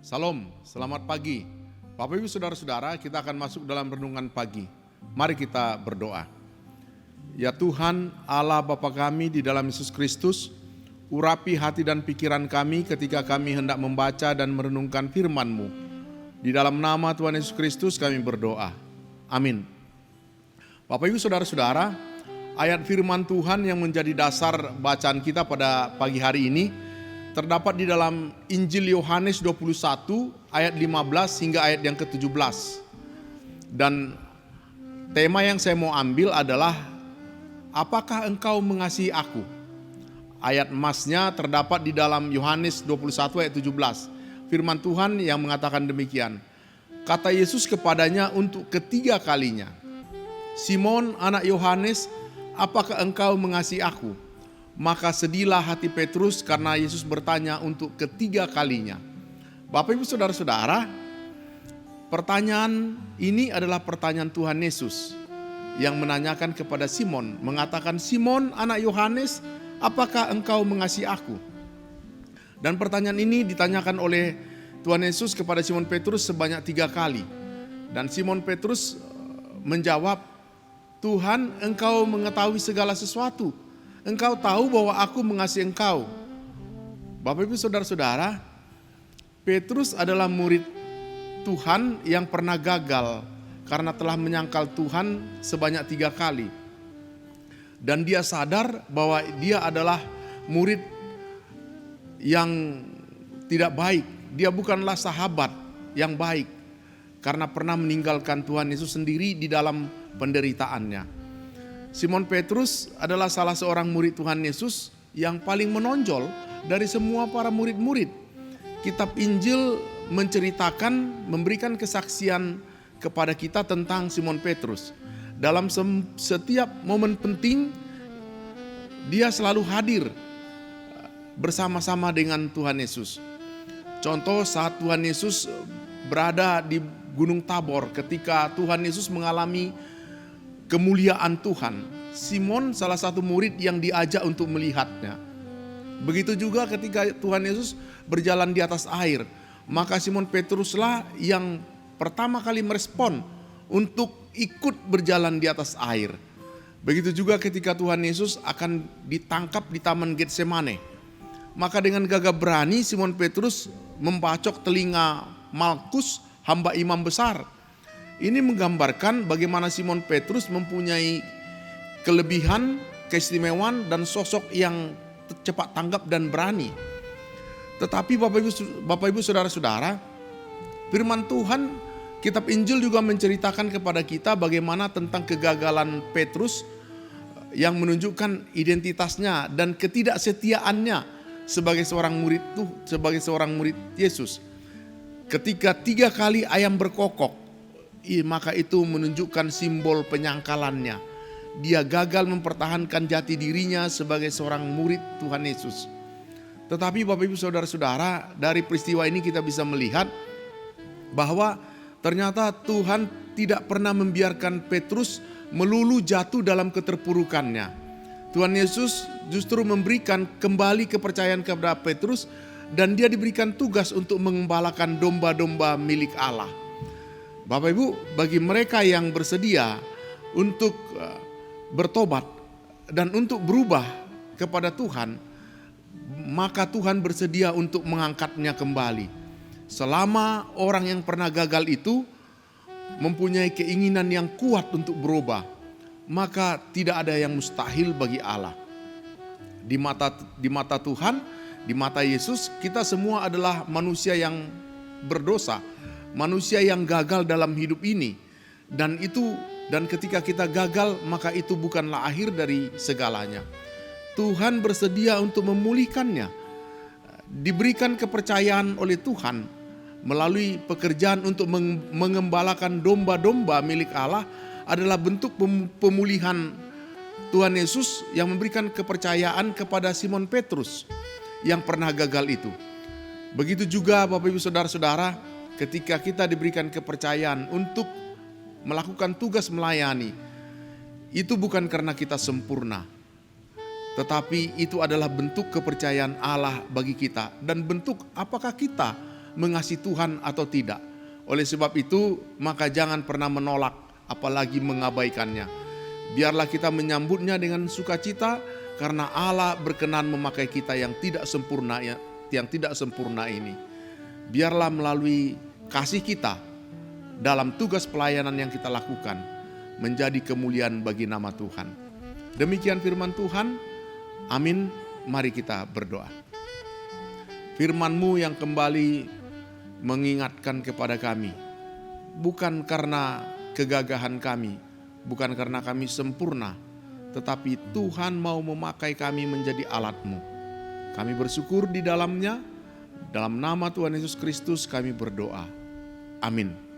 Salam, selamat pagi. Bapak Ibu Saudara-saudara, kita akan masuk dalam renungan pagi. Mari kita berdoa. Ya Tuhan, Allah Bapa kami di dalam Yesus Kristus, urapi hati dan pikiran kami ketika kami hendak membaca dan merenungkan firman-Mu. Di dalam nama Tuhan Yesus Kristus kami berdoa. Amin. Bapak Ibu Saudara-saudara, ayat firman Tuhan yang menjadi dasar bacaan kita pada pagi hari ini terdapat di dalam Injil Yohanes 21 ayat 15 hingga ayat yang ke-17. Dan tema yang saya mau ambil adalah apakah engkau mengasihi aku? Ayat emasnya terdapat di dalam Yohanes 21 ayat 17. Firman Tuhan yang mengatakan demikian. Kata Yesus kepadanya untuk ketiga kalinya, Simon anak Yohanes, apakah engkau mengasihi aku? Maka sedihlah hati Petrus karena Yesus bertanya untuk ketiga kalinya. Bapak Ibu Saudara-saudara, pertanyaan ini adalah pertanyaan Tuhan Yesus yang menanyakan kepada Simon, mengatakan, Simon anak Yohanes, apakah engkau mengasihi aku? Dan pertanyaan ini ditanyakan oleh Tuhan Yesus kepada Simon Petrus sebanyak 3 kali. Dan Simon Petrus menjawab, Tuhan, engkau mengetahui segala sesuatu. Engkau tahu bahwa aku mengasihi engkau. Bapak Ibu Saudara-saudara, Petrus adalah murid Tuhan yang pernah gagal karena telah menyangkal Tuhan sebanyak 3 kali. Dan dia sadar bahwa dia adalah murid yang tidak baik. Dia bukanlah sahabat yang baik karena pernah meninggalkan Tuhan Yesus sendiri di dalam penderitaannya. Simon Petrus adalah salah seorang murid Tuhan Yesus yang paling menonjol dari semua para murid-murid. Kitab Injil menceritakan, memberikan kesaksian kepada kita tentang Simon Petrus. Dalam setiap momen penting, dia selalu hadir bersama-sama dengan Tuhan Yesus. Contoh saat Tuhan Yesus berada di Gunung Tabor ketika Tuhan Yesus mengalami kemuliaan Tuhan. Simon salah satu murid yang diajak untuk melihatnya. Begitu juga ketika Tuhan Yesus berjalan di atas air, maka Simon Petruslah yang pertama kali merespon untuk ikut berjalan di atas air. Begitu juga ketika Tuhan Yesus akan ditangkap di Taman Getsemane. Maka dengan gagah berani Simon Petrus membacok telinga Malkus, hamba imam besar. Ini menggambarkan bagaimana Simon Petrus mempunyai kelebihan, keistimewaan dan sosok yang cepat tanggap dan berani. Tetapi Bapak Ibu Saudara-saudara, firman Tuhan, kitab Injil juga menceritakan kepada kita bagaimana tentang kegagalan Petrus yang menunjukkan identitasnya dan ketidaksetiaannya sebagai seorang murid Yesus. Ketika 3 kali ayam berkokok, maka itu menunjukkan simbol penyangkalannya. Dia gagal mempertahankan jati dirinya sebagai seorang murid Tuhan Yesus. Tetapi Bapak Ibu Saudara-saudara, dari peristiwa ini kita bisa melihat bahwa ternyata Tuhan tidak pernah membiarkan Petrus melulu jatuh dalam keterpurukannya. Tuhan Yesus justru memberikan kembali kepercayaan kepada Petrus dan dia diberikan tugas untuk mengembalakan domba-domba milik Allah. Bapak Ibu, bagi mereka yang bersedia untuk bertobat dan untuk berubah kepada Tuhan, maka Tuhan bersedia untuk mengangkatnya kembali. Selama orang yang pernah gagal itu mempunyai keinginan yang kuat untuk berubah, maka tidak ada yang mustahil bagi Allah. Di mata Tuhan, di mata Yesus, kita semua adalah manusia yang berdosa. Manusia yang gagal dalam hidup ini. Dan ketika kita gagal, maka itu bukanlah akhir dari segalanya. Tuhan bersedia untuk memulihkannya. Diberikan kepercayaan oleh Tuhan melalui pekerjaan untuk mengembalakan domba-domba milik Allah adalah bentuk pemulihan Tuhan Yesus yang memberikan kepercayaan kepada Simon Petrus yang pernah gagal itu. Begitu juga Bapak Ibu Saudara-saudara, ketika kita diberikan kepercayaan untuk melakukan tugas melayani, itu bukan karena kita sempurna, tetapi itu adalah bentuk kepercayaan Allah bagi kita dan bentuk apakah kita mengasihi Tuhan atau tidak. Oleh sebab itu, maka jangan pernah menolak, apalagi mengabaikannya. Biarlah kita menyambutnya dengan sukacita, karena Allah berkenan memakai kita yang tidak sempurna ini. Biarlah melalui kasih kita dalam tugas pelayanan yang kita lakukan menjadi kemuliaan bagi nama Tuhan. Demikian firman Tuhan. Amin. Mari kita berdoa. Firman-Mu yang kembali mengingatkan kepada kami, bukan karena kegagahan kami, bukan karena kami sempurna, tetapi Tuhan mau memakai kami menjadi alat-Mu. Kami bersyukur di dalamnya. Dalam nama Tuhan Yesus Kristus kami berdoa. Amin.